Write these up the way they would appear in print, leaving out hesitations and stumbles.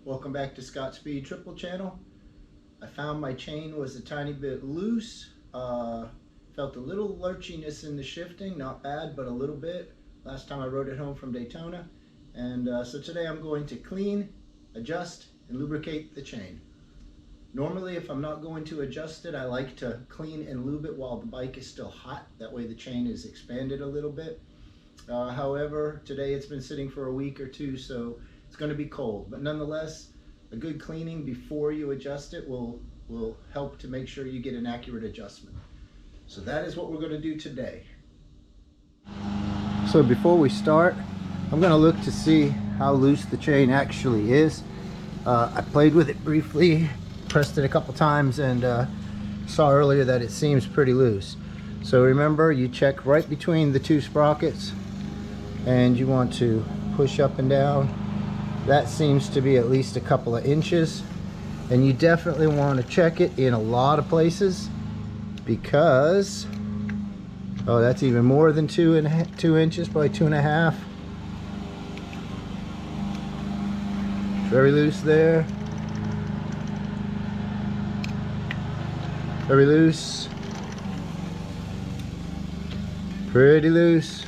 Welcome back to Scott Speed Triple Channel. I found my chain was a tiny bit loose. Felt a little lurchiness in the shifting, not bad, but a little bit. Last time I rode it home from Daytona. And so today I'm going to clean, adjust, and lubricate the chain. Normally, if I'm not going to adjust it, I like to clean and lube it while the bike is still hot. That way the chain is expanded a little bit. However, today it's been sitting for a week or two, so it's going to be cold. But nonetheless, a good cleaning before you adjust it will help to make sure you get an accurate adjustment. So that is what we're going to do today. So before we start, I'm going to look to see how loose the chain actually is. I played with it briefly, pressed it a couple times, and saw earlier that it seems pretty loose. So remember, you check right between the two sprockets and you want to push up and down. That seems to be at least a couple of inches, and you definitely want to check it in a lot of places because, oh, that's even more than 2 inches, probably 2.5. Very loose there. Very loose. Pretty loose.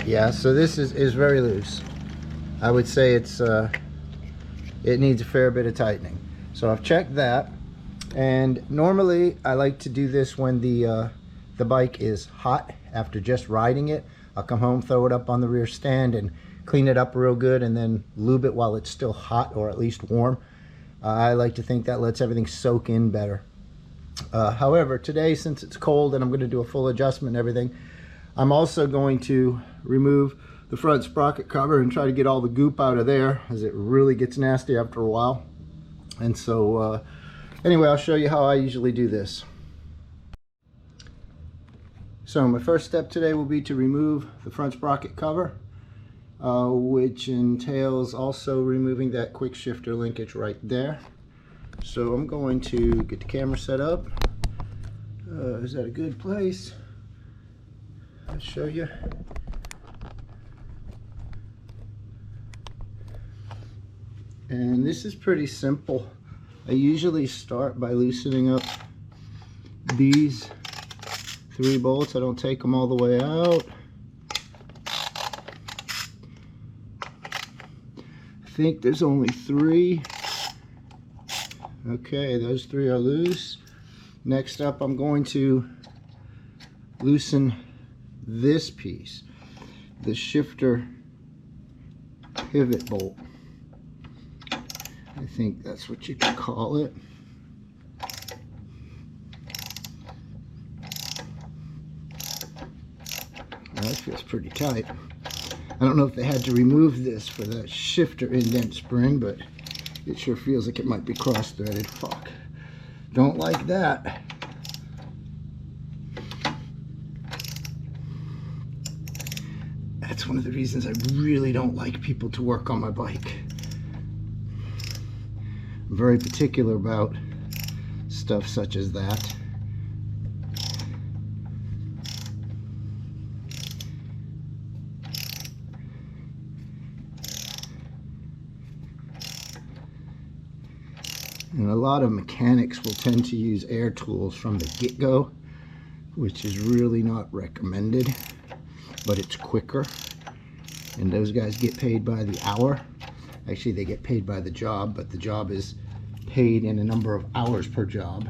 Yeah, so this is very loose. I would say it's it needs a fair bit of tightening. So I've checked that, and normally I like to do this when the bike is hot after just riding it. I'll come home, throw it up on the rear stand, and clean it up real good, and then lube it while it's still hot or at least warm. I like to think that lets everything soak in better. However, today, since it's cold and I'm going to do a full adjustment and everything, I'm also going to remove the front sprocket cover and try to get all the goop out of there, as it really gets nasty after a while. And so anyway, I'll show you how I usually do this. So my first step today will be to remove the front sprocket cover, which entails also removing that quick shifter linkage right there. So I'm going to get the camera set up. Is that a good place? I'll show you. And this is pretty simple. I usually start by loosening up these 3 bolts. I don't take them all the way out. I think there's only 3. Okay, those 3 are loose. Next up, I'm going to loosen this piece, the shifter pivot bolt. I think that's what you could call it. That feels pretty tight. I don't know if they had to remove this for the shifter indent spring, but it sure feels like it might be cross-threaded. Fuck. Don't like that. That's one of the reasons I really don't like people to work on my bike. I'm very particular about stuff such as that. And a lot of mechanics will tend to use air tools from the get-go, which is really not recommended, but it's quicker. And those guys get paid by the hour. Actually, they get paid by the job, but the job is paid in a number of hours per job.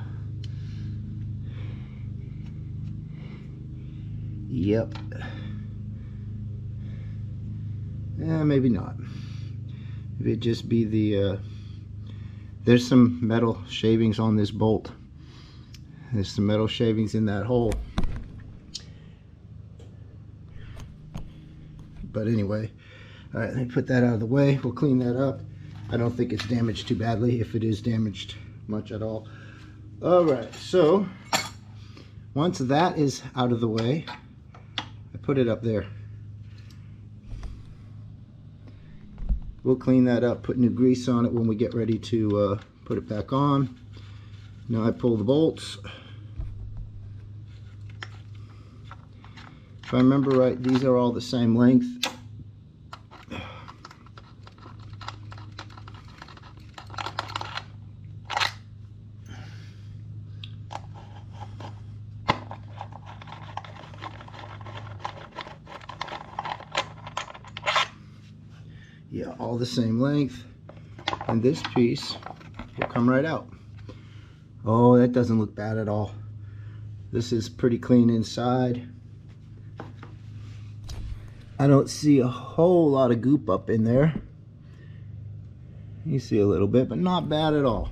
Yep. Maybe not. Maybe it'd just be the there's some metal shavings on this bolt. There's some metal shavings in that hole. But anyway, all right, let me put that out of the way. We'll clean that up. I don't think it's damaged too badly, if it is damaged much at all. All right, so once that is out of the way, I put it up there. We'll clean that up, put new grease on it when we get ready to put it back on. Now I pull the bolts. If I remember right, these are all the same length. Yeah, all the same length, and this piece will come right out. Oh, that doesn't look bad at all. This is pretty clean inside. I don't see a whole lot of goop up in there. You see a little bit, but not bad at all.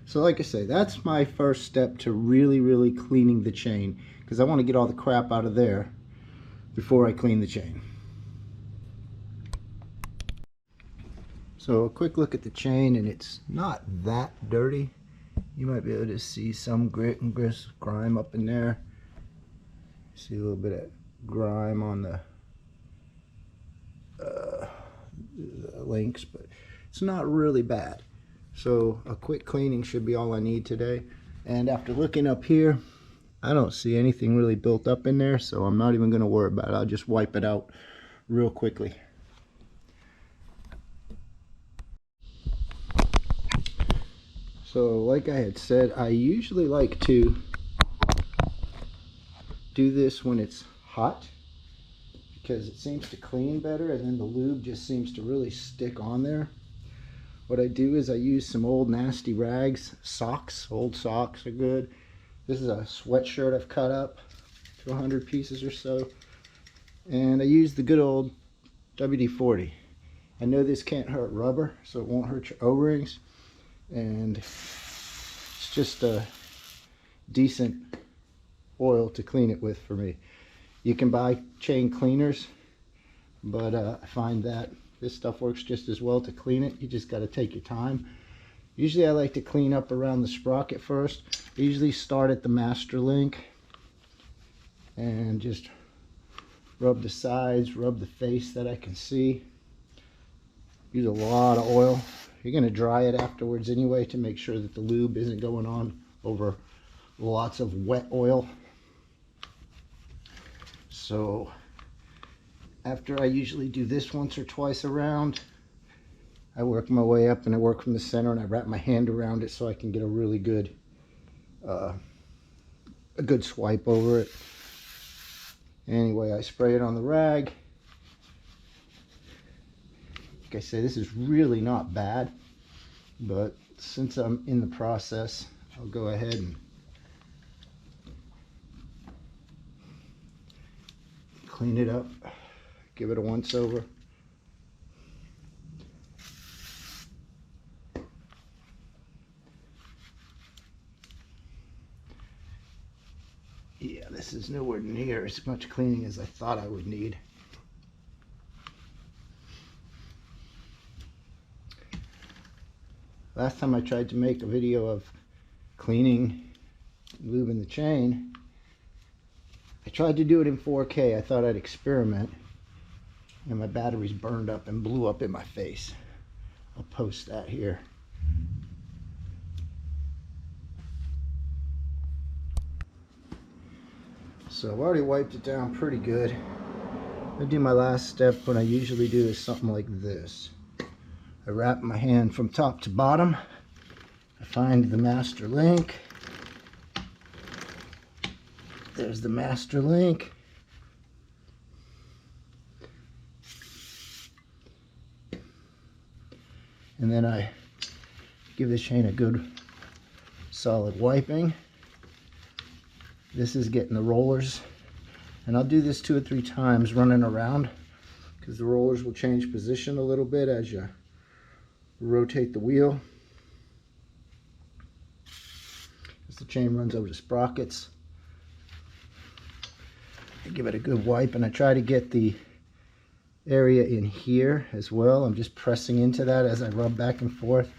So like I say, that's my first step to really cleaning the chain, because I want to get all the crap out of there before I clean the chain. So a quick look at the chain, and it's not that dirty. You might be able to see some grit and grime up in there. See a little bit of grime on the links, but it's not really bad. So a quick cleaning should be all I need today. And after looking up here, I don't see anything really built up in there, so I'm not even going to worry about it. I'll just wipe it out real quickly. So like I had said, I usually like to do this when it's hot, because it seems to clean better, and then the lube just seems to really stick on there. What I do is I use some old nasty rags, socks. Old socks are good. This is a sweatshirt I've cut up to 100 pieces or so, and I use the good old WD-40. I know this can't hurt rubber, so it won't hurt your O-rings, and it's just a decent oil to clean it with for me. You can buy chain cleaners, but I find that this stuff works just as well to clean it. You just got to take your time. Usually I like to clean up around the sprocket first. I usually start at the master link and just rub the sides, rub the face that I can see. Use a lot of oil. You're going to dry it afterwards anyway to make sure that the lube isn't going on over lots of wet oil. So after I usually do this once or twice around, I work my way up and I work from the center, and I wrap my hand around it so I can get a really good swipe over it. Anyway, I spray it on the rag. Like I say, this is really not bad, but since I'm in the process, I'll go ahead and clean it up, give it a once over. Yeah, this is nowhere near as much cleaning as I thought I would need. Last time I tried to make a video of cleaning, lubing the chain, I tried to do it in 4K. I thought I'd experiment, and my batteries burned up and blew up in my face. I'll post that here. So I've already wiped it down pretty good. I do my last step. What I usually do is something like this. I wrap my hand from top to bottom. I find the master link. There's the master link. And then I give this chain a good solid wiping. This is getting the rollers, and I'll do this 2 or 3 times running around, because the rollers will change position a little bit as you rotate the wheel. As the chain runs over the sprockets, I give it a good wipe, and I try to get the area in here as well. I'm just pressing into that as I rub back and forth,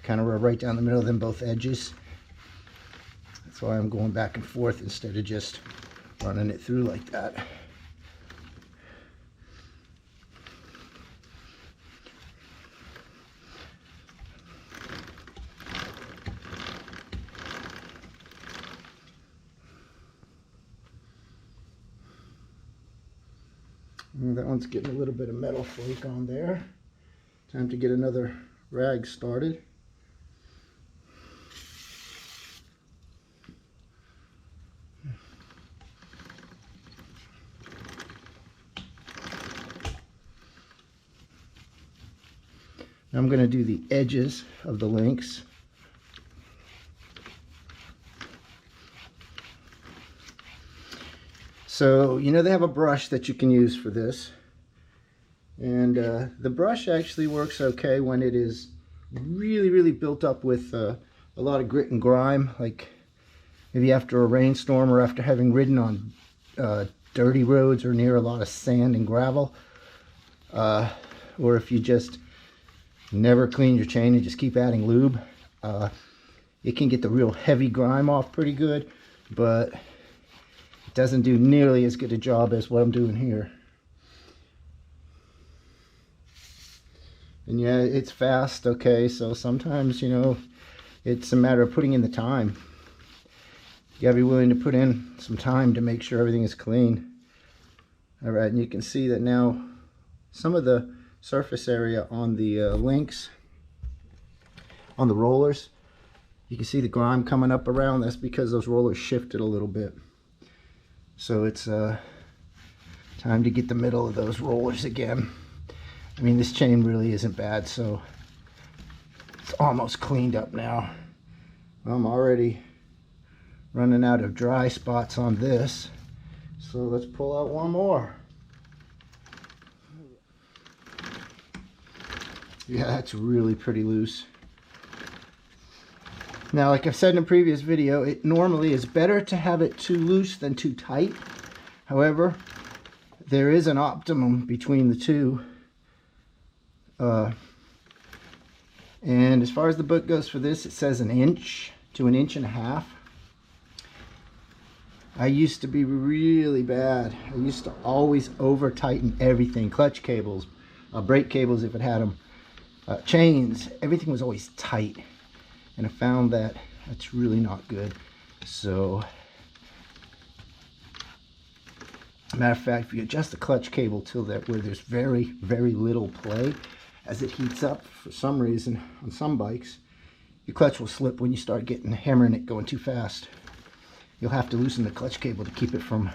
kind of rub right down the middle of them both edges. That's why I'm going back and forth instead of just running it through like that. And that one's getting a little bit of metal flake on there. Time to get another rag started. I'm going to do the edges of the links. So, you know, they have a brush that you can use for this. And the brush actually works okay when it is really built up with a lot of grit and grime, like maybe after a rainstorm or after having ridden on dirty roads or near a lot of sand and gravel. Or if you just never clean your chain and just keep adding lube. It can get the real heavy grime off pretty good, but it doesn't do nearly as good a job as what I'm doing here. And yeah, it's fast, okay, so sometimes, you know, it's a matter of putting in the time. You gotta be willing to put in some time to make sure everything is clean. All right, and you can see that now some of the surface area on the links, on the rollers, you can see the grime coming up around. That's because those rollers shifted a little bit. So it's time to get the middle of those rollers again. I mean, this chain really isn't bad, so it's almost cleaned up now. I'm already running out of dry spots on this, so let's pull out one more. Yeah, that's really pretty loose. Now, like I've said in a previous video, it normally is better to have it too loose than too tight. However, there is an optimum between the two. And as far as the book goes for this, it says 1 inch to 1.5 inches. I used to be really bad. I used to always over tighten everything. Clutch cables, brake cables if it had them. Chains, everything was always tight, and I found that that's really not good. So, matter of fact, if you adjust the clutch cable till that where there's very little play, as it heats up for some reason on some bikes, your clutch will slip when you start hammering it going too fast. You'll have to loosen the clutch cable to keep it from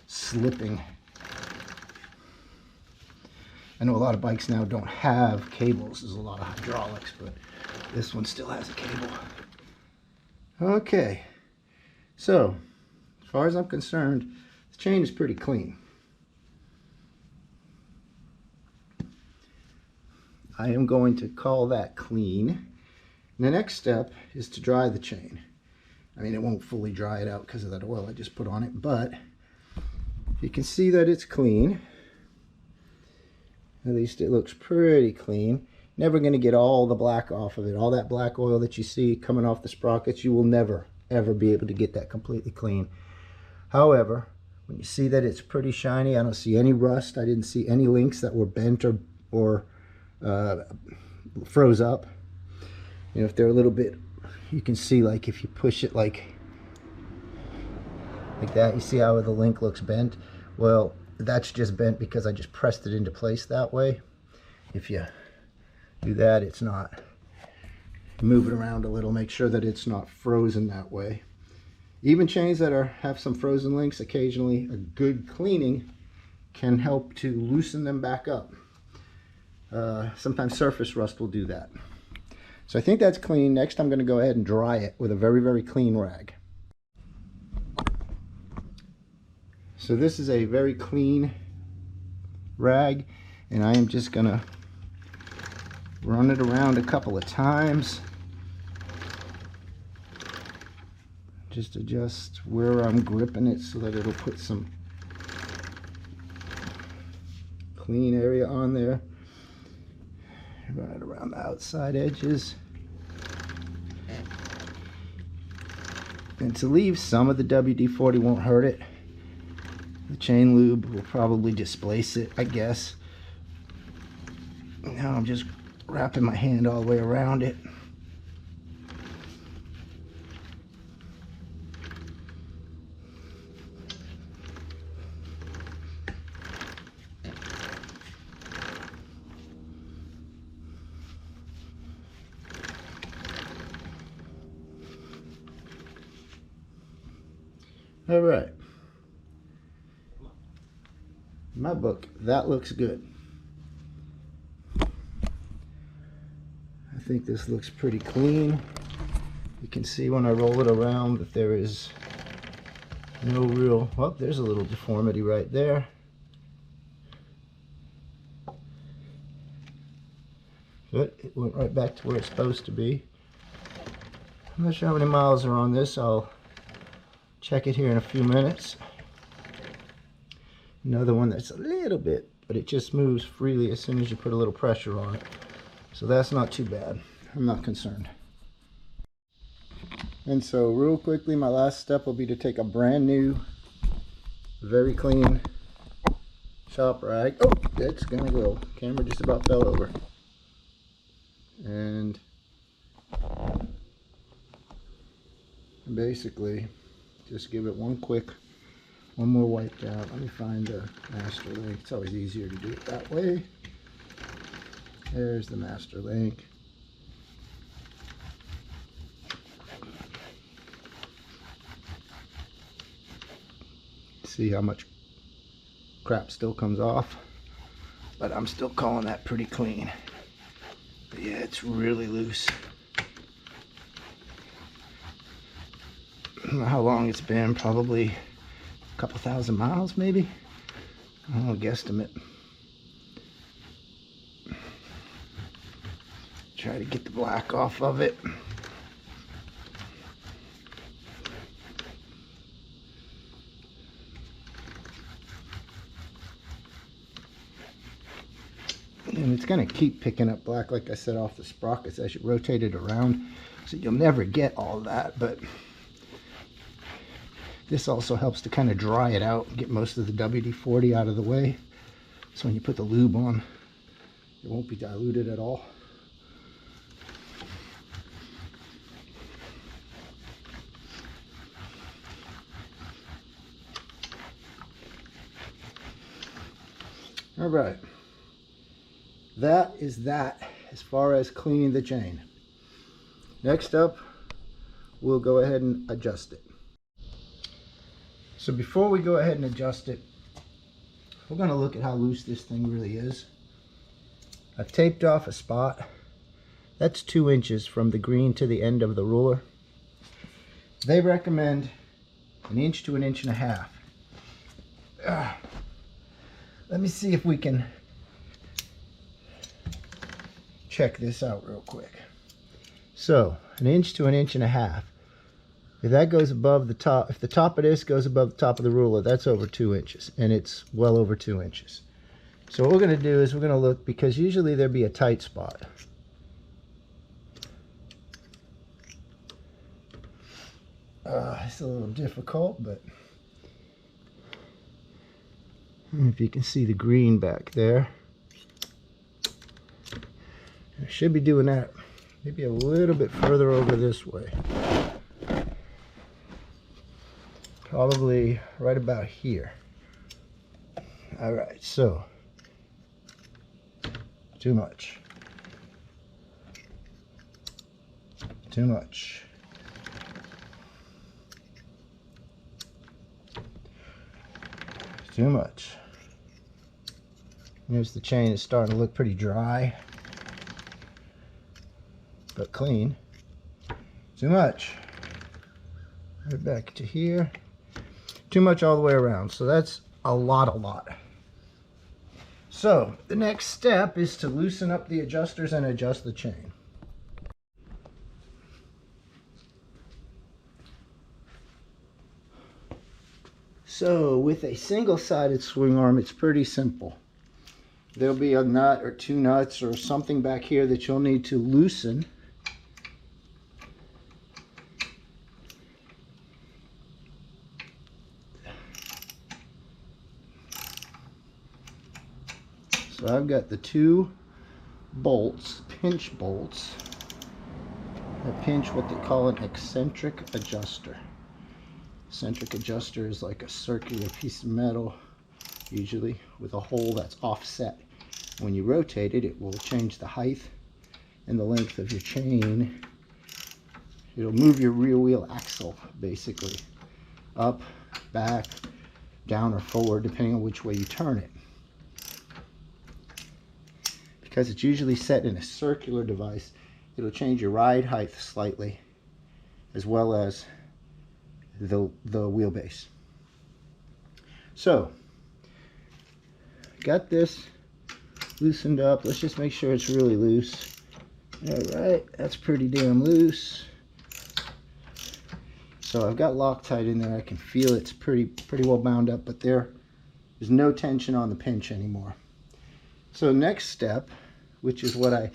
slipping. I know a lot of bikes now don't have cables. There's a lot of hydraulics, but this one still has a cable. Okay, so as far as I'm concerned, the chain is pretty clean. I am going to call that clean. And the next step is to dry the chain. I mean, it won't fully dry it out because of that oil I just put on it, but you can see that it's clean. At least it looks pretty clean. Never going to get all the black off of it. All that black oil that you see coming off the sprockets, you will never, ever be able to get that completely clean. However, when you see that it's pretty shiny, I don't see any rust. I didn't see any links that were bent or froze up. You know, if they're a little bit, you can see, like if you push it like that, you see how the link looks bent? Well, that's just bent because I just pressed it into place that way. If you do that, it's not. Move it around a little, make sure that it's not frozen that way. Even chains that have some frozen links, occasionally a good cleaning can help to loosen them back up. Sometimes surface rust will do that. So I think that's clean. Next, I'm going to go ahead and dry it with a very, very clean rag. So this is a very clean rag, and I am just going to run it around a couple of times. Just adjust where I'm gripping it so that it'll put some clean area on there. Run it around the outside edges. And to leave some of the WD-40 won't hurt it. The chain lube will probably displace it, I guess. Now I'm just wrapping my hand all the way around it. All right. In my book, that looks good. I think this looks pretty clean. You can see when I roll it around that there is no real, well, there's a little deformity right there. But it went right back to where it's supposed to be. I'm not sure how many miles are on this. I'll check it here in a few minutes. Another one that's a little bit, but it just moves freely as soon as you put a little pressure on it. So that's not too bad. I'm not concerned. And so real quickly, my last step will be to take a brand new, very clean shop rag. Oh, it's gonna go. Camera just about fell over. And basically just give it one more wipe down. Let me find the master link. It's always easier to do it that way. There's the master link. See how much crap still comes off, but I'm still calling that pretty clean. But yeah, it's really loose. I don't know how long it's been, probably a couple thousand miles maybe. I don't know, guesstimate. Try to get the black off of it. And it's going to keep picking up black, like I said, off the sprockets as you rotate it around. So you'll never get all that, but this also helps to kind of dry it out and get most of the WD-40 out of the way. So when you put the lube on, it won't be diluted at all. All right. That is that as far as cleaning the chain. Next up, we'll go ahead and adjust it. So before we go ahead and adjust it, we're going to look at how loose this thing really is. I've taped off a spot. That's 2 inches from the green to the end of the ruler. They recommend 1 inch to 1.5 inches. Let me see if we can check this out real quick. So 1 inch to 1.5 inches. If that goes above the top, if the top of this goes above the top of the ruler, that's over 2 inches, and it's well over 2 inches. So what we're going to do is we're going to look, because usually there'd be a tight spot. It's a little difficult, but if you can see the green back there, I should be doing that maybe a little bit further over this way. Probably right about here. All right, so too much. Too much. Too much. Here's the chain. It's starting to look pretty dry, but clean. Too much. Right back to here. Too much all the way around. So that's a lot. So the next step is to loosen up the adjusters and adjust the chain. So with a single-sided swing arm, it's pretty simple. There'll be a nut or 2 nuts or something back here that you'll need to loosen. So I've got the 2 bolts, pinch bolts, that pinch what they call an eccentric adjuster. Eccentric adjuster is like a circular piece of metal, usually with a hole that's offset. When you rotate it, it will change the height and the length of your chain. It'll move your rear wheel axle, basically, up, back, down, or forward, depending on which way you turn it. Because it's usually set in a circular device, it'll change your ride height slightly, as well as the wheelbase. So, got this loosened up. Let's just make sure it's really loose. Alright, that's pretty damn loose. So I've got Loctite in there. I can feel it's pretty well bound up, but there's no tension on the pinch anymore. So next step, which is what I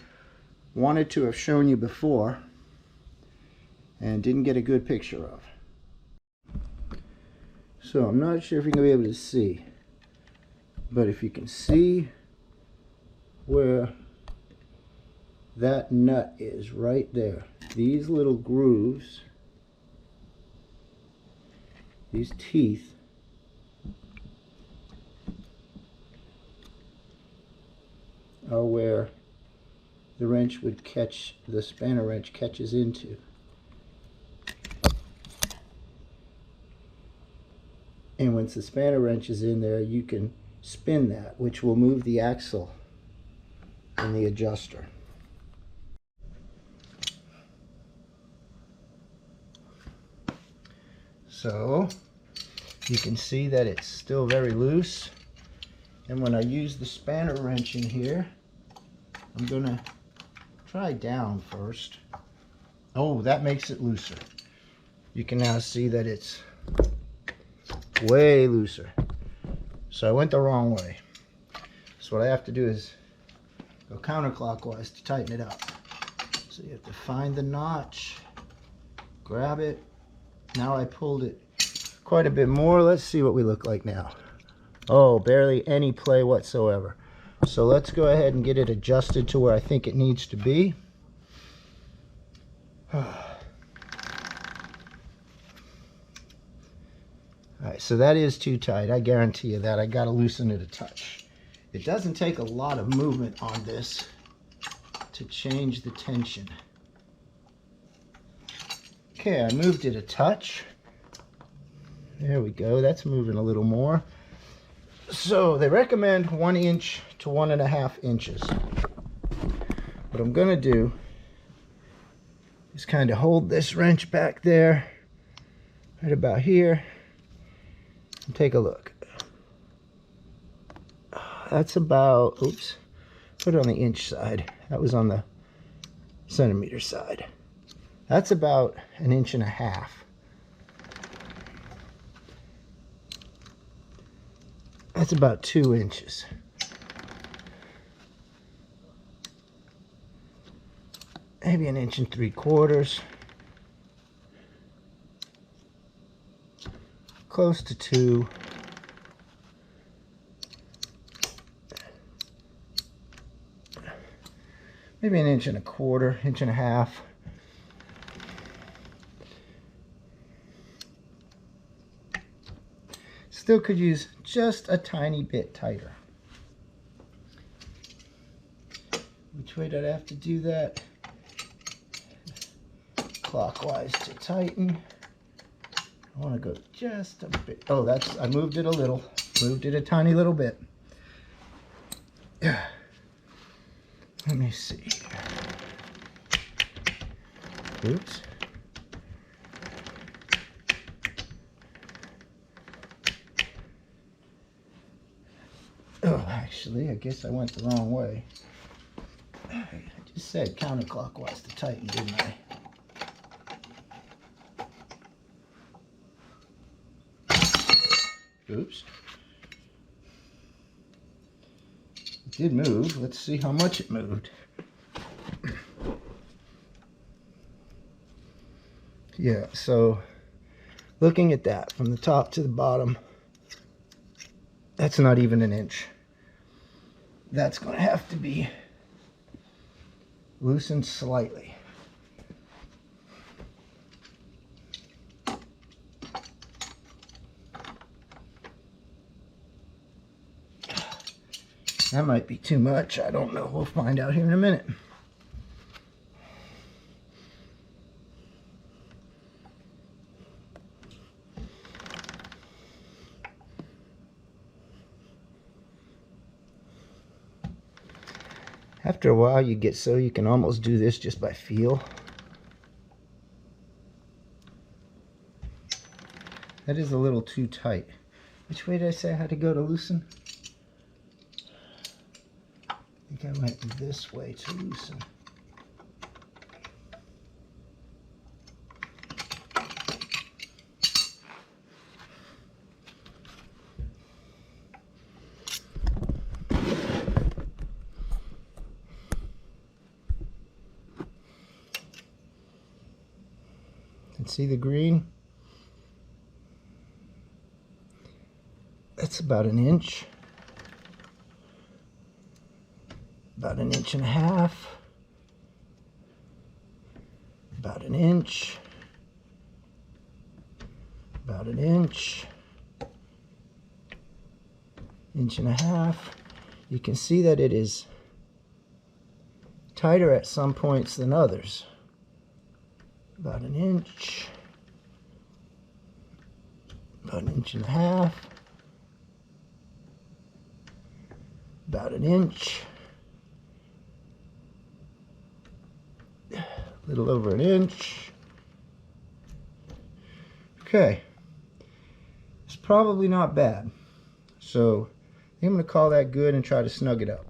wanted to have shown you before and didn't get a good picture of. So I'm not sure if you're going to be able to see, but if you can see where that nut is right there, these little grooves, these teeth, are where the wrench would catch, the spanner wrench catches into. And once the spanner wrench is in there, you can spin that, which will move the axle in the adjuster. So you can see that it's still very loose. And when I use the spanner wrench in here, I'm gonna try down first. Oh, that makes it looser. You can now see that it's way looser. So I went the wrong way. So what I have to do is go counterclockwise to tighten it up. So you have to find the notch, grab it. Now I pulled it quite a bit more. Let's see what we look like now. Oh, barely any play whatsoever. So let's go ahead and get it adjusted to where I think it needs to be. Alright, so that is too tight. I guarantee you that. I got to loosen it a touch. It doesn't take a lot of movement on this to change the tension. Okay, I moved it a touch. There we go. That's moving a little more. So they recommend 1 inch to 1.5 inches. What I'm going to do is kind of hold this wrench back there, right about here, and take a look. That's about, oops, put it on the inch side. That was on the centimeter side. That's about 1.5 inches. That's about 2 inches. Maybe 1.75 inches. Close to 2. Maybe 1.25 inches, 1.5 inches. Still could use just a tiny bit tighter. Which way did I have to do that? Clockwise to tighten. I want to go just a bit. Oh, I moved it a little. Moved it a tiny little bit. Let me see. Oops. Oh, actually, I guess I went the wrong way. I just said counterclockwise to tighten, didn't I? Oops. It did move. Let's see how much it moved. Yeah, so looking at that from the top to the bottom, that's not even 1 inch. That's going to have to be loosened slightly. That might be too much. I don't know. We'll find out here in a minute. After a while, you get so you can almost do this just by feel. That is a little too tight. Which way did I say I had to go to loosen? I think I went this way to loosen. And see the green? That's about 1 inch. About 1.5 inches. About 1 inch. About 1 inch. 1.5 inches. You can see that it is tighter at some points than others. About 1 inch. About 1.5 inches. About 1 inch. A little over 1 inch. Okay. It's probably not bad. So I'm going to call that good and try to snug it up.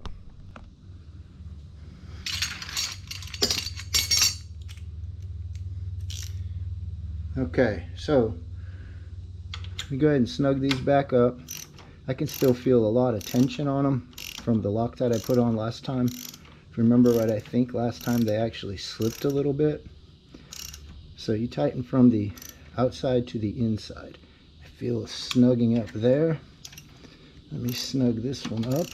Okay, so let me go ahead and snug these back up. I can still feel a lot of tension on them from the Loctite I put on last time. If you remember right, I think last time they actually slipped a little bit. So you tighten from the outside to the inside. I feel a snugging up there. Let me snug this one up.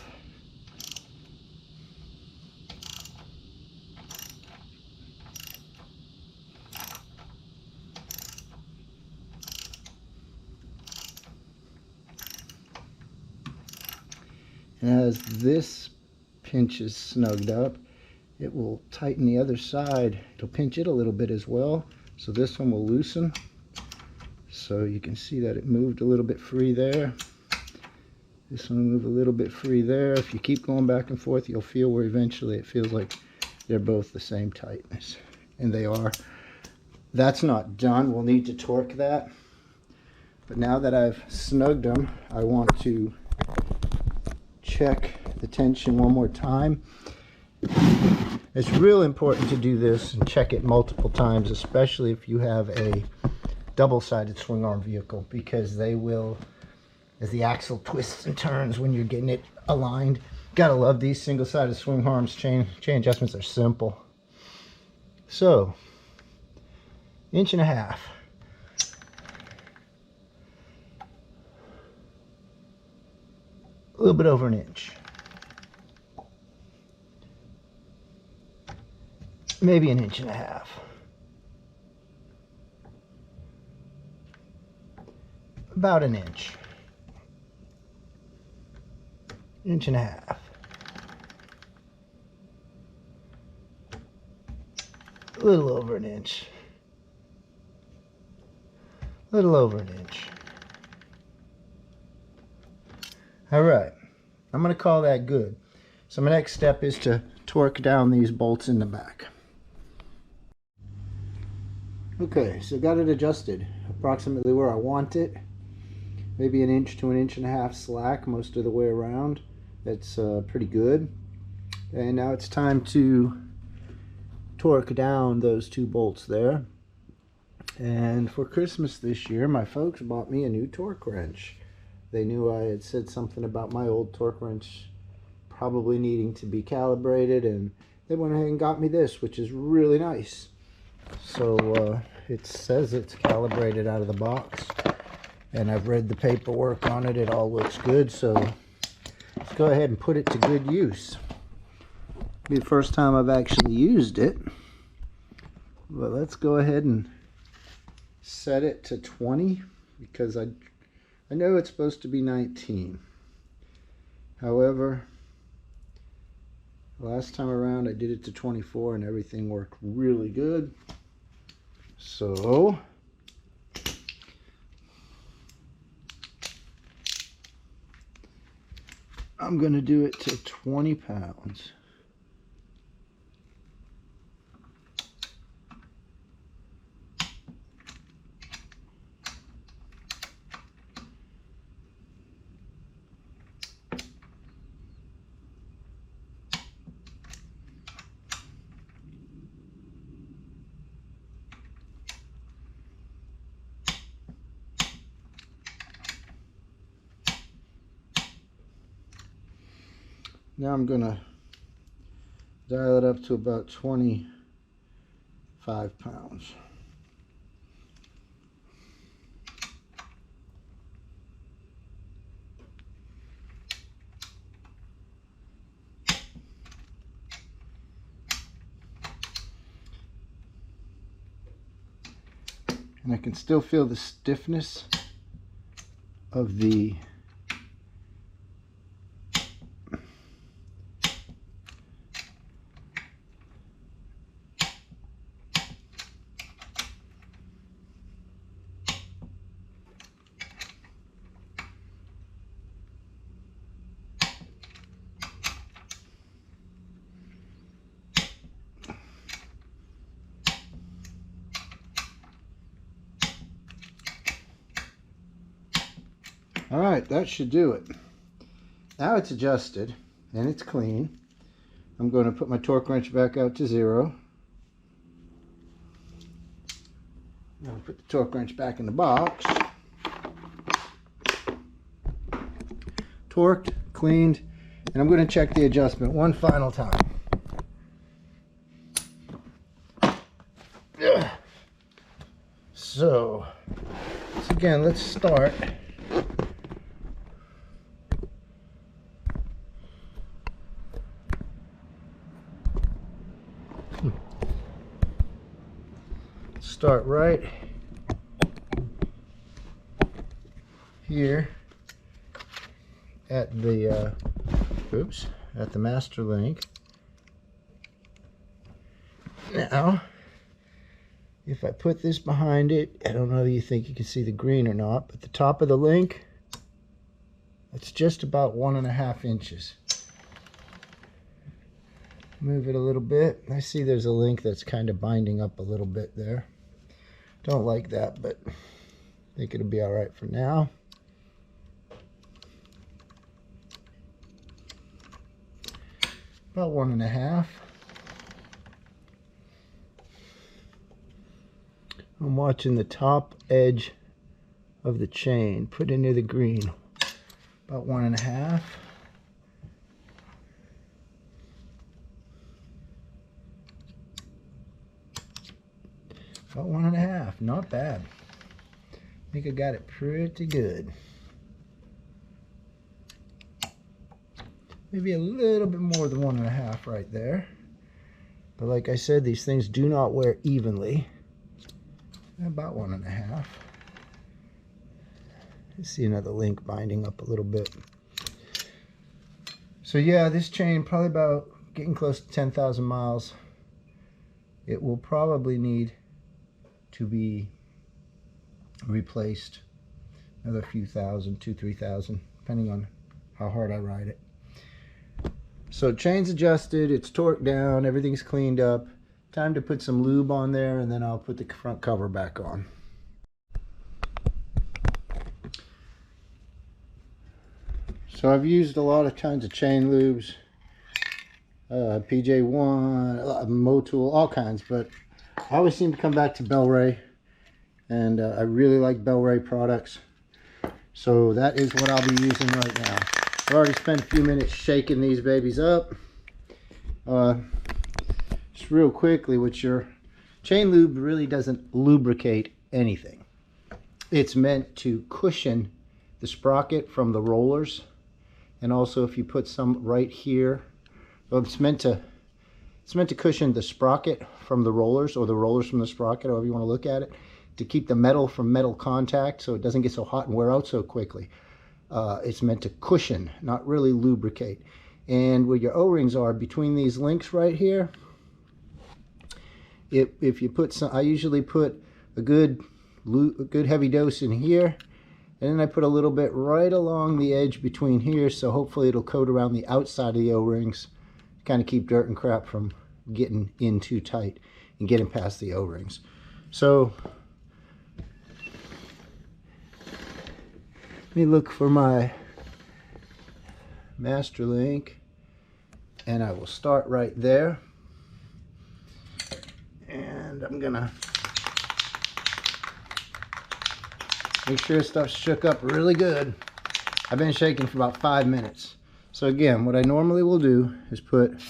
And as this pinches snugged up, it will tighten the other side. It'll pinch it a little bit as well. So this one will loosen. So you can see that it moved a little bit free there. This one will move a little bit free there. If you keep going back and forth, you'll feel where eventually it feels like they're both the same tightness. And they are. That's not done. We'll need to torque that. But now that I've snugged them, I want to check the tension one more time. It's real important to do this and check it multiple times, especially if you have a double-sided swing arm vehicle, because they will, as the axle twists and turns when you're getting it aligned. Gotta love these single-sided swing arms. Chain adjustments are simple. So, 1.5 inches. A little bit over 1 inch. Maybe 1.5 inches. About 1 inch. 1.5 inches. A little over 1 inch. A little over 1 inch. All right, I'm going to call that good. So my next step is to torque down these bolts in the back. Okay, so got it adjusted approximately where I want it. Maybe 1 inch to 1.5 inches slack most of the way around. That's pretty good. And now it's time to torque down those 2 bolts there. And for Christmas this year, my folks bought me a new torque wrench. They knew I had said something about my old torque wrench probably needing to be calibrated, and they went ahead and got me this, which is really nice. So it says it's calibrated out of the box, and I've read the paperwork on it. It all looks good, so let's go ahead and put it to good use. It'll be the first time I've actually used it, but let's go ahead and set it to 20, because I know it's supposed to be 19. However, last time around I did it to 24 and everything worked really good. So I'm going to do it to 20 pounds. Now I'm going to dial it up to about 25 pounds. And I can still feel the stiffness of the All right, that should do it. Now it's adjusted and it's clean. I'm going to put my torque wrench back out to 0. I'm going to put the torque wrench back in the box. Torqued, cleaned, and I'm going to check the adjustment one final time. So again, let's start. Start right here at the at the master link. Now, if I put this behind it, I don't know if you think you can see the green or not, but the top of the link, it's just about 1.5 inches. Move it a little bit. I see there's a link that's kind of binding up a little bit there. Don't like that, but I think it'll be all right for now. about 1.5. I'm watching the top edge of the chain, put it near the green, about 1.5. About 1.5, not bad. I think I got it pretty good. Maybe a little bit more than 1.5 right there. But like I said, these things do not wear evenly. About 1.5. Let's see another link binding up a little bit. So yeah, this chain probably about getting close to 10,000 miles. It will probably need to be replaced another few thousand, 2,000-3,000, depending on how hard I ride it. So chain's adjusted, it's torqued down, everything's cleaned up. Time to put some lube on there, and then I'll put the front cover back on. So I've used a lot of kinds of chain lubes, PJ1, Motul, all kinds, but I always seem to come back to Bel-Ray, and I really like Bel-Ray products. So that is what I'll be using right now. I've already spent a few minutes shaking these babies up. Just real quickly, with your chain lube really doesn't lubricate anything. It's meant to cushion the sprocket from the rollers, and also if you put some right here, well, it's meant to cushion the sprocket from the rollers, or the rollers from the sprocket, however you want to look at it, to keep the metal from metal contact so it doesn't get so hot and wear out so quickly. It's meant to cushion, not really lubricate. And where your O-rings are, between these links right here, if you put some, I usually put a good heavy dose in here, and then I put a little bit right along the edge between here, so hopefully it'll coat around the outside of the O-rings, kind of keep dirt and crap from getting in too tight and getting past the O-rings. So let me look for my master link, and I will start right there. And I'm gonna make sure stuff's shook up really good. I've been shaking for about 5 minutes. So again, what I normally will do is put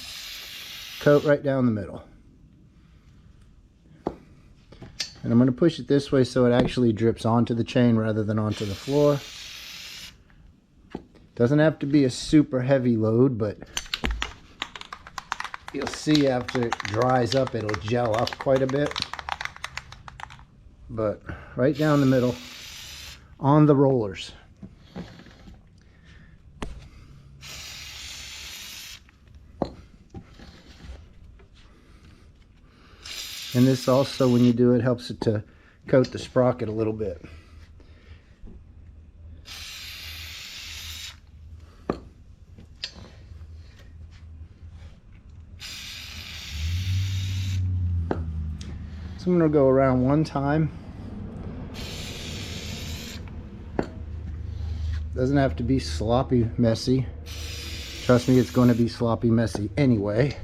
coat right down the middle. And I'm going to push it this way so it actually drips onto the chain rather than onto the floor. Doesn't have to be a super heavy load, but you'll see after it dries up, it'll gel up quite a bit. But right down the middle on the rollers. And this also, when you do it, helps it to coat the sprocket a little bit. So I'm going to go around one time. Doesn't have to be sloppy messy. Trust me, it's going to be sloppy messy anyway.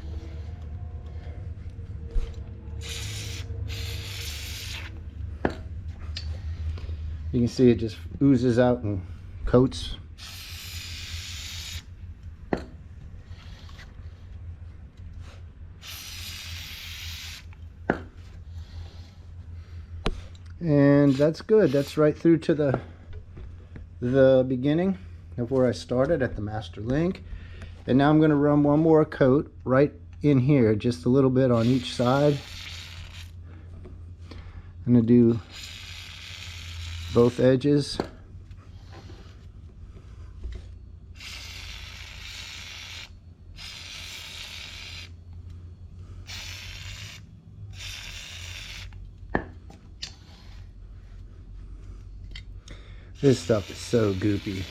You can see it just oozes out and coats. And that's good. That's right through to the beginning of where I started at the master link. And now I'm going to run one more coat right in here, just a little bit on each side. I'm going to do both edges. This stuff is so goopy.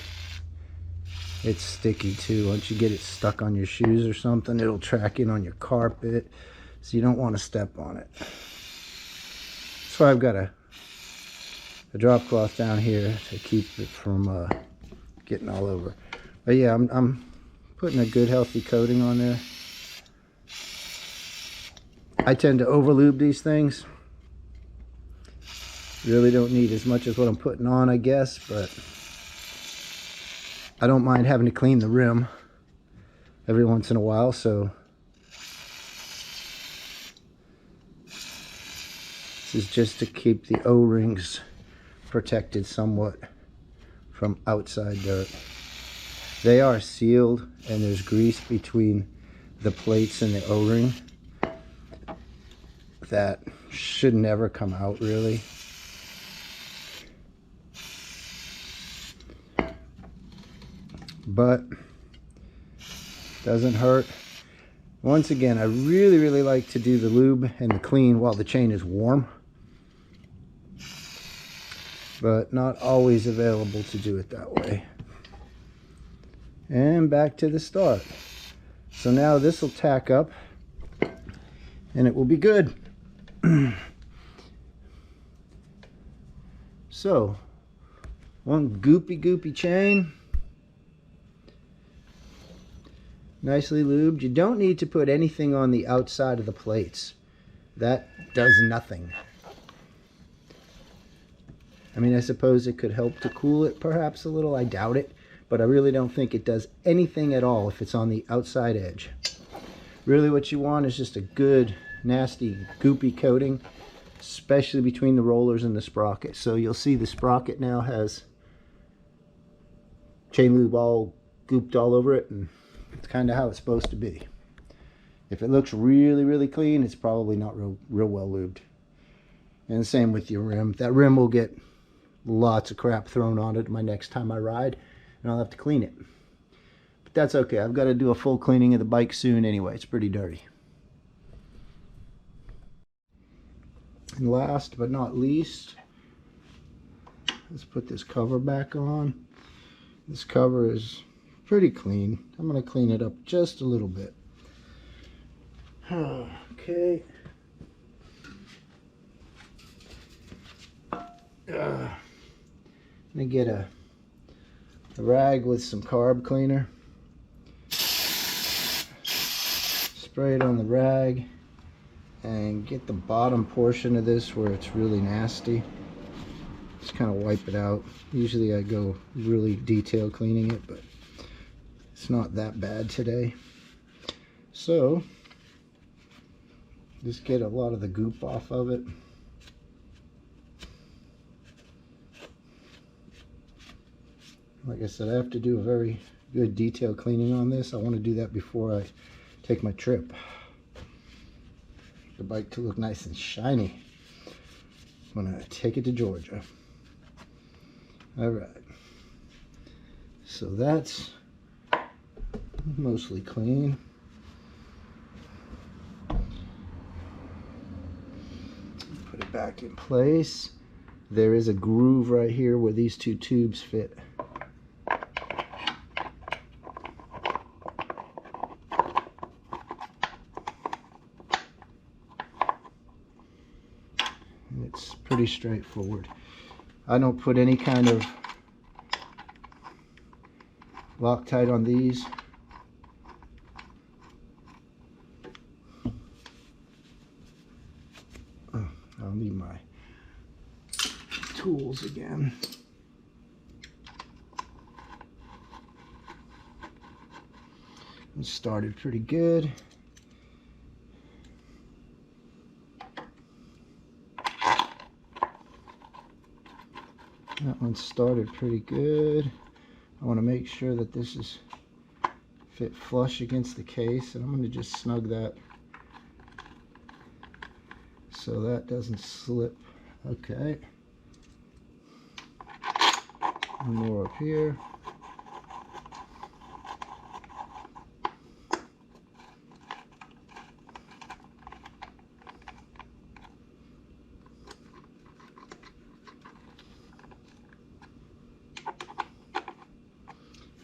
It's sticky too. Once you get it stuck on your shoes or something, it'll track in on your carpet, so you don't want to step on it. That's why I've got a drop cloth down here to keep it from getting all over. But yeah, I'm putting a good healthy coating on there. I tend to overlube these things. Really don't need as much as what I'm putting on, I guess, but I don't mind having to clean the rim every once in a while, so this is just to keep the O-rings protected somewhat from outside dirt. They are sealed and there's grease between the plates and the O-ring that should never come out really. But doesn't hurt. Once again, I really like to do the lube and the clean while the chain is warm, but not always available to do it that way. And back to the start. So now this will tack up and it will be good. So one goopy chain, nicely lubed. You don't need to put anything on the outside of the plates. That does nothing. I mean, I suppose it could help to cool it perhaps a little. I doubt it, but I really don't think it does anything at all if it's on the outside edge. Really what you want is just a good, nasty, goopy coating, especially between the rollers and the sprocket. So you'll see the sprocket now has chain lube all gooped all over it, and it's kind of how it's supposed to be. If it looks really clean, it's probably not real well lubed. And same with your rim. That rim will get lots of crap thrown on it my next time I ride, and I'll have to clean it. But that's okay. I've got to do a full cleaning of the bike soon anyway. It's pretty dirty. And last but not least, let's put this cover back on. This cover is pretty clean. I'm going to clean it up just a little bit. Okay. I'm going to get a rag with some carb cleaner. Spray it on the rag and get the bottom portion of this where it's really nasty. Just kind of wipe it out. Usually I go really detailed cleaning it, but it's not that bad today. So just get a lot of the goop off of it. Like I said, I have to do a very good detailed cleaning on this. I want to do that before I take my trip. The bike to look nice and shiny. I'm going to take it to Georgia. Alright. So that's mostly clean. Put it back in place. There is a groove right here where these two tubes fit. It's pretty straightforward. I don't put any kind of Loctite on these. Oh, I'll need my tools again. It started pretty good. That one started pretty good. I want to make sure that this is fit flush against the case, and I'm going to just snug that so that doesn't slip. Okay. One more up here.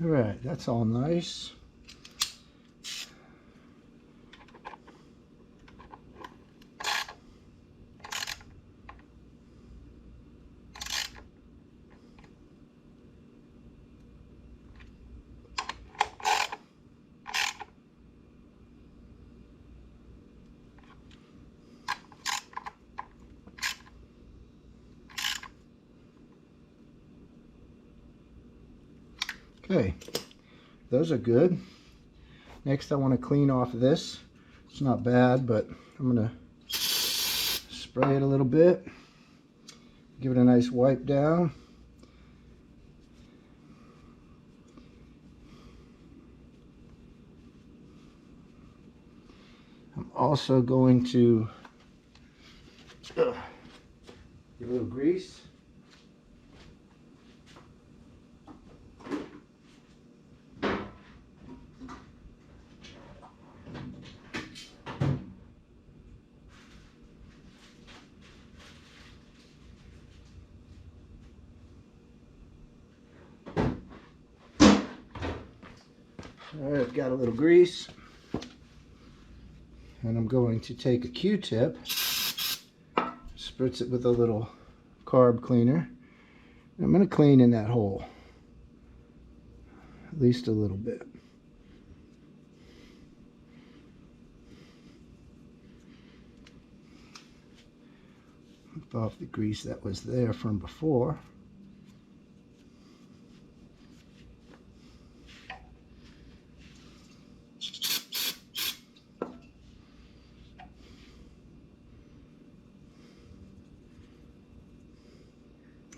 All right, that's all nice. Okay, those are good. Next I want to clean off this. It's not bad, but I'm going to spray it a little bit. Give it a nice wipe down. I'm also going to give a little grease. All right, I've got a little grease. And I'm going to take a Q-tip, spritz it with a little carb cleaner. And I'm going to clean in that hole, at least a little bit. Wipe off the grease that was there from before.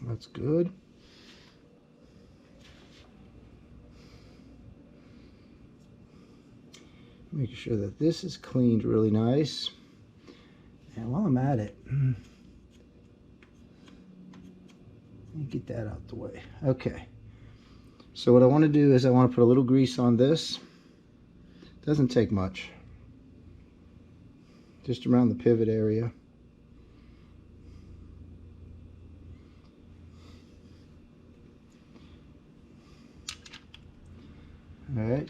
That's good. Making sure that this is cleaned really nice. And while I'm at it, let me get that out the way. Okay. So what I want to do is I want to put a little grease on this. Doesn't take much. Just around the pivot area. All right,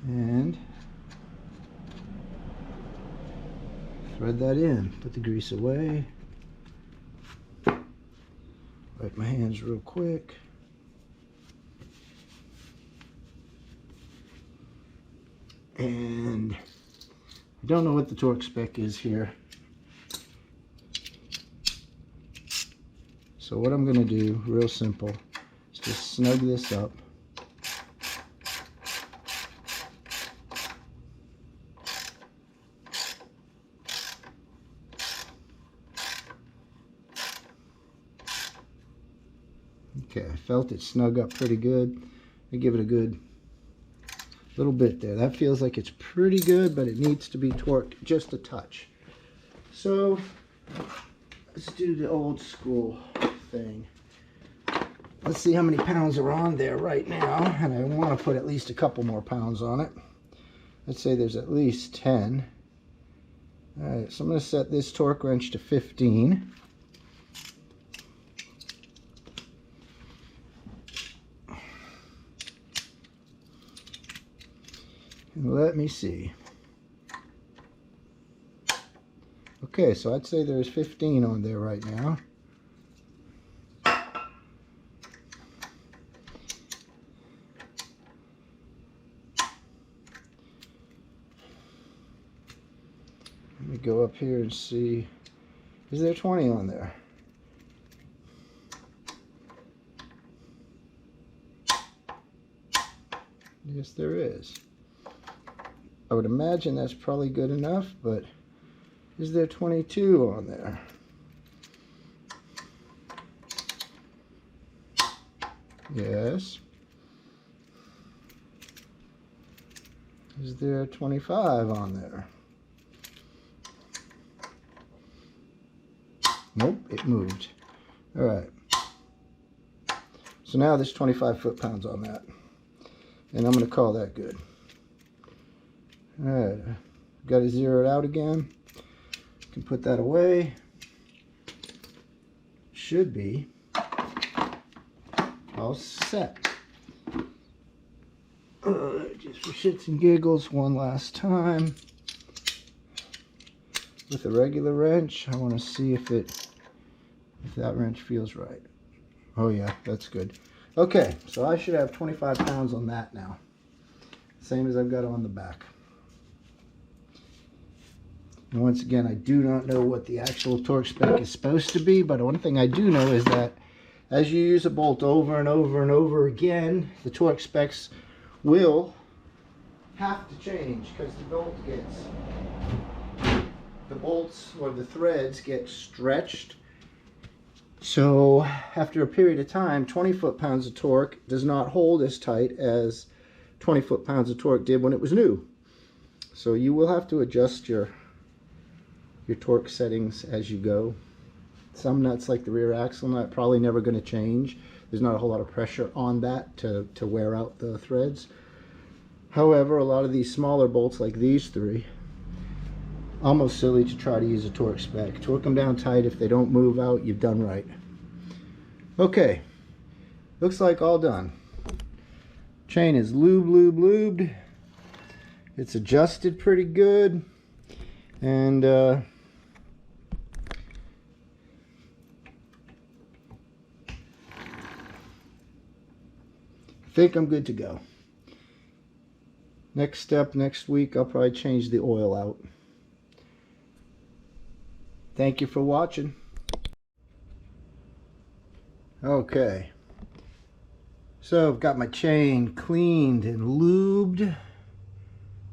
and thread that in. Put the grease away. Wipe my hands real quick. And I don't know what the torque spec is here. So what I'm going to do, real simple, is just snug this up. Okay, I felt it snug up pretty good. I give it a good little bit there. That feels like it's pretty good, but it needs to be torqued just a touch. So let's do the old school thing. Let's see how many pounds are on there right now, and I want to put at least a couple more pounds on it. Let's say there's at least 10. All right, so I'm going to set this torque wrench to 15. And let me see. Okay, so I'd say there's 15 on there right now. Let me go up here and see. Is there 20 on there? Yes, there is. I would imagine that's probably good enough, but is there 22 on there? Yes. Is there 25 on there? Nope, it moved. All right. So now there's 25 foot-pounds on that. And I'm going to call that good. All right, got to zero it out again. Can put that away. Should be all set. Just for shits and giggles, one last time. With a regular wrench, I want to see if that wrench feels right. Oh yeah, that's good. Okay, so I should have 25 pounds on that now. Same as I've got on the back. And once again, I do not know what the actual torque spec is supposed to be, but one thing I do know is that As you use a bolt over and over and over again, the torque specs will have to change because the bolts or the threads get stretched. So after a period of time, 20 foot-pounds of torque does not hold as tight as 20 foot-pounds of torque did when it was new. So you will have to adjust your torque settings as you go. Some nuts, like the rear axle nut, probably never going to change. There's not a whole lot of pressure on that to wear out the threads. However, a lot of these smaller bolts like these three, almost silly to try to use a torque spec. Torque them down tight. If they don't move out, you've done right. Okay, looks like all done. Chain is lubed. It's adjusted pretty good, and I think I'm good to go. Next step, next week, I'll probably change the oil out. Thank you for watching. Okay, so I've got my chain cleaned and lubed,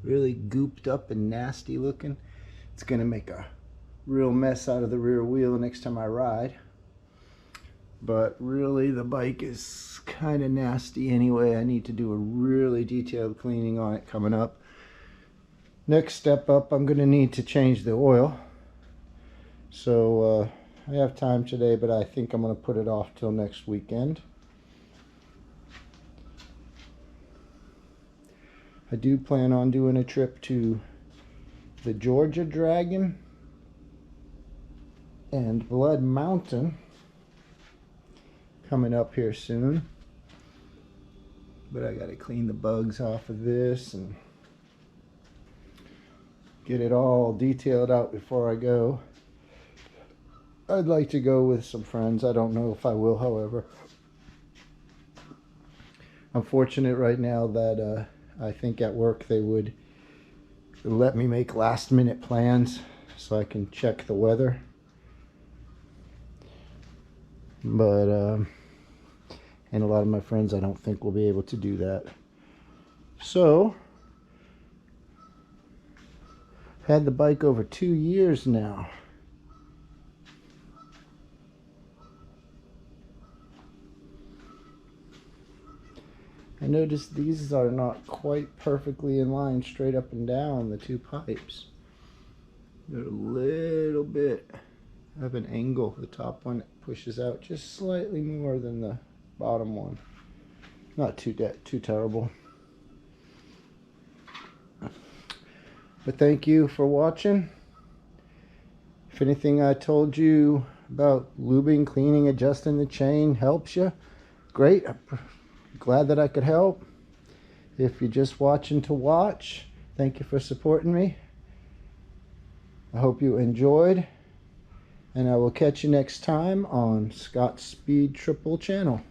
really gooped up and nasty looking. It's gonna make a real mess out of the rear wheel next time I ride, but really the bike is kind of nasty anyway. I need to do a really detailed cleaning on it coming up. Next step up, I'm gonna need to change the oil. So I have time today, but I think I'm going to put it off till next weekend. I do plan on doing a trip to the Georgia Dragon and Blood Mountain coming up here soon. But I got to clean the bugs off of this and get it all detailed out before I go. I'd like to go with some friends. I don't know if I will, however. I'm fortunate right now that I think at work they would let me make last-minute plans so I can check the weather. But, and a lot of my friends I don't think will be able to do that. So, had the bike over 2 years now. I noticed these are not quite perfectly in line straight up and down, the two pipes. They're a little bit of an angle. The top one pushes out just slightly more than the bottom one. Not too terrible. But thank you for watching. If anything I told you about lubing, cleaning, adjusting the chain helps you, great. Glad that I could help. If you're just watching to watch, thank you for supporting me. I hope you enjoyed, and I will catch you next time on Scott's Speed Triple channel.